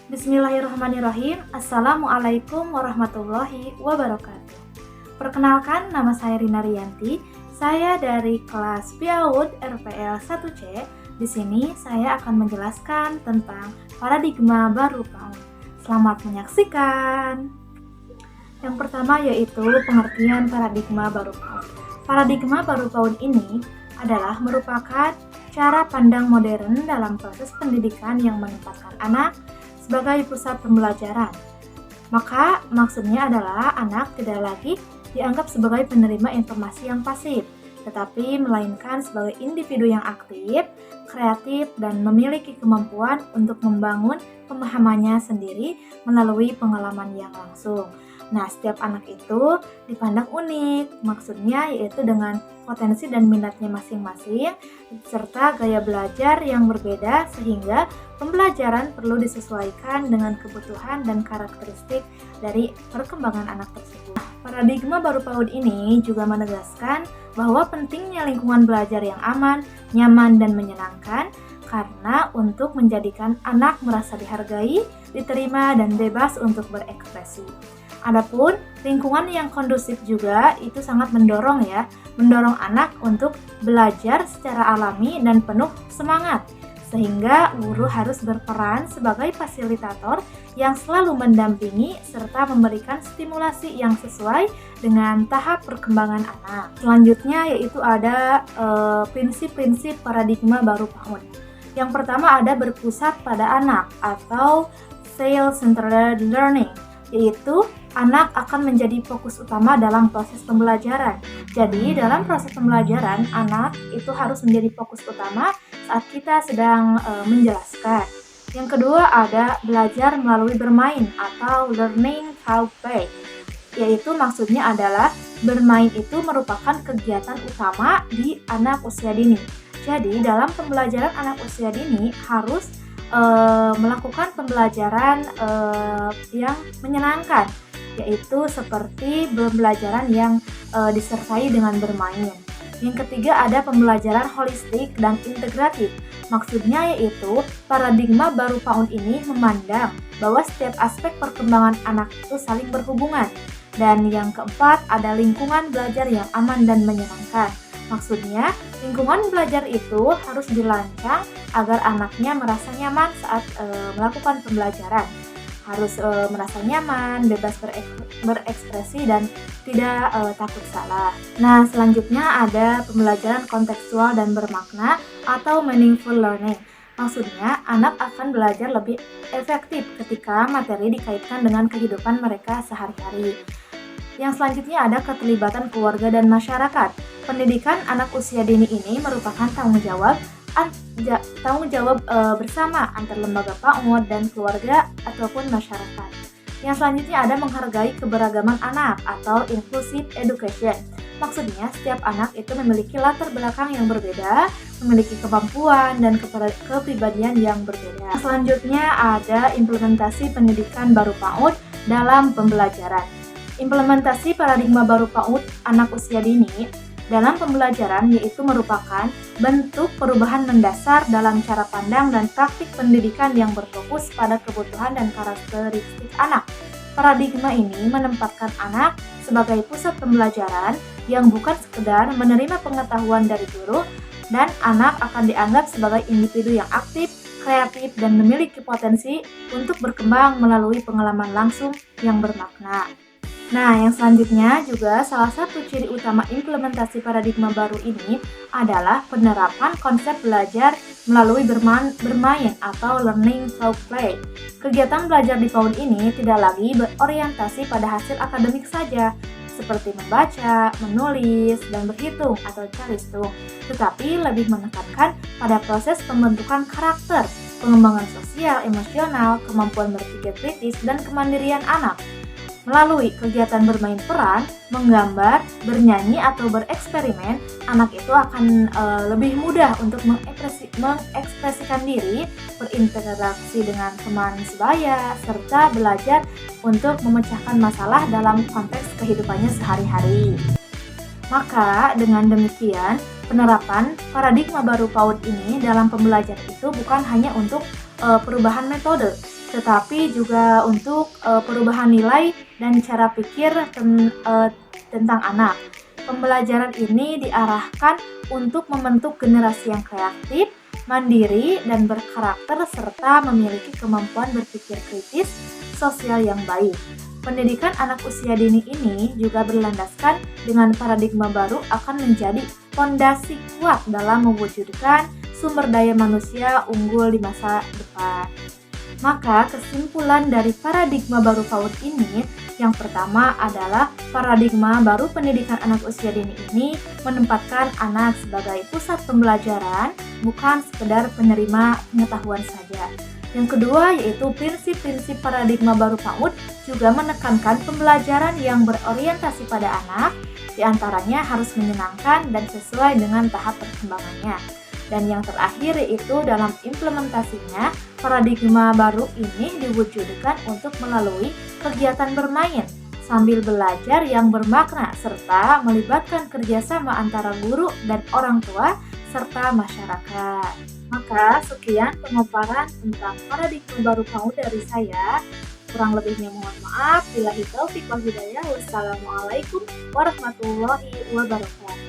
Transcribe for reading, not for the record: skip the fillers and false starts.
Bismillahirrahmanirrahim. Assalamualaikum warahmatullahi wabarakatuh. Perkenalkan, nama saya Rina Rianti. Saya dari kelas PIAUD RPL 1C. Di sini saya akan menjelaskan tentang paradigma baru PAUD. Selamat menyaksikan. Yang pertama yaitu pengertian paradigma baru PAUD. Paradigma baru PAUD ini adalah merupakan cara pandang modern dalam proses pendidikan yang menempatkan anak sebagai pusat pembelajaran. Maka maksudnya adalah anak tidak lagi dianggap sebagai penerima informasi yang pasif, tetapi melainkan sebagai individu yang aktif, kreatif, dan memiliki kemampuan untuk membangun pemahamannya sendiri melalui pengalaman yang langsung. Nah, setiap anak itu dipandang unik, maksudnya yaitu dengan potensi dan minatnya masing-masing, serta gaya belajar yang berbeda sehingga pembelajaran perlu disesuaikan dengan kebutuhan dan karakteristik dari perkembangan anak tersebut. Paradigma baru PAUD ini juga menegaskan bahwa pentingnya lingkungan belajar yang aman, nyaman, dan menyenangkan karena untuk menjadikan anak merasa dihargai, diterima, dan bebas untuk berekspresi. Adapun lingkungan yang kondusif juga itu sangat mendorong anak untuk belajar secara alami dan penuh semangat, sehingga guru harus berperan sebagai fasilitator yang selalu mendampingi serta memberikan stimulasi yang sesuai dengan tahap perkembangan anak. Selanjutnya yaitu ada prinsip-prinsip paradigma baru PAUD. Yang pertama ada berpusat pada anak atau child-centered learning, yaitu anak akan menjadi fokus utama dalam proses pembelajaran. Jadi, dalam proses pembelajaran, anak itu harus menjadi fokus utama saat kita sedang menjelaskan. Yang kedua ada belajar melalui bermain atau learning through play, yaitu maksudnya adalah bermain itu merupakan kegiatan utama di anak usia dini. Jadi, dalam pembelajaran anak usia dini harus melakukan pembelajaran yang menyenangkan, yaitu seperti pembelajaran yang disertai dengan bermain. Yang ketiga ada pembelajaran holistik dan integratif. Maksudnya yaitu paradigma baru PAUD ini memandang bahwa setiap aspek perkembangan anak itu saling berhubungan. Dan yang keempat ada lingkungan belajar yang aman dan menyenangkan. Maksudnya, lingkungan belajar itu harus dirancang agar anaknya merasa nyaman saat melakukan pembelajaran. Harus merasa nyaman, bebas berekspresi, dan tidak takut salah. Nah, selanjutnya ada pembelajaran kontekstual dan bermakna atau meaningful learning. Maksudnya, anak akan belajar lebih efektif ketika materi dikaitkan dengan kehidupan mereka sehari-hari. Yang selanjutnya ada keterlibatan keluarga dan masyarakat. Pendidikan anak usia dini ini merupakan tanggung jawab bersama antar lembaga PAUD dan keluarga ataupun masyarakat. Yang selanjutnya ada menghargai keberagaman anak atau inclusive education. Maksudnya setiap anak itu memiliki latar belakang yang berbeda, memiliki kemampuan dan kepribadian yang berbeda. Selanjutnya ada implementasi pendidikan baru PAUD dalam pembelajaran. Implementasi paradigma baru PAUD anak usia dini dalam pembelajaran yaitu merupakan bentuk perubahan mendasar dalam cara pandang dan praktik pendidikan yang berfokus pada kebutuhan dan karakteristik anak. Paradigma ini menempatkan anak sebagai pusat pembelajaran yang bukan sekedar menerima pengetahuan dari guru, dan anak akan dianggap sebagai individu yang aktif, kreatif, dan memiliki potensi untuk berkembang melalui pengalaman langsung yang bermakna. Nah, yang selanjutnya juga salah satu ciri utama implementasi paradigma baru ini adalah penerapan konsep belajar melalui bermain atau learning through play. Kegiatan belajar di PAUD ini tidak lagi berorientasi pada hasil akademik saja, seperti membaca, menulis, dan berhitung atau calistung, tetapi lebih menekankan pada proses pembentukan karakter, pengembangan sosial, emosional, kemampuan berpikir kritis, dan kemandirian anak. Melalui kegiatan bermain peran, menggambar, bernyanyi, atau bereksperimen, anak itu akan lebih mudah untuk mengekspresikan diri, berinteraksi dengan teman sebaya, serta belajar untuk memecahkan masalah dalam konteks kehidupannya sehari-hari. Maka dengan demikian, penerapan paradigma baru PAUD ini dalam pembelajaran itu bukan hanya untuk perubahan metode, tetapi juga untuk perubahan nilai dan cara pikir tentang anak. Pembelajaran ini diarahkan untuk membentuk generasi yang kreatif, mandiri, dan berkarakter serta memiliki kemampuan berpikir kritis sosial yang baik. Pendidikan anak usia dini ini juga berlandaskan dengan paradigma baru akan menjadi fondasi kuat dalam mewujudkan sumber daya manusia unggul di masa depan. Maka kesimpulan dari paradigma baru PAUD ini yang pertama adalah paradigma baru pendidikan anak usia dini ini menempatkan anak sebagai pusat pembelajaran, bukan sekedar penerima pengetahuan saja. Yang kedua yaitu prinsip-prinsip paradigma baru PAUD juga menekankan pembelajaran yang berorientasi pada anak, diantaranya harus menyenangkan dan sesuai dengan tahap perkembangannya. Dan yang terakhir yaitu dalam implementasinya, paradigma baru ini diwujudkan untuk melalui kegiatan bermain sambil belajar yang bermakna serta melibatkan kerjasama antara guru dan orang tua serta masyarakat. Maka sekian pemaparan tentang paradigma baru PAUD dari saya. Kurang lebihnya mohon maaf. Billahi taufiq wal hidayah. Wassalamualaikum warahmatullahi wabarakatuh.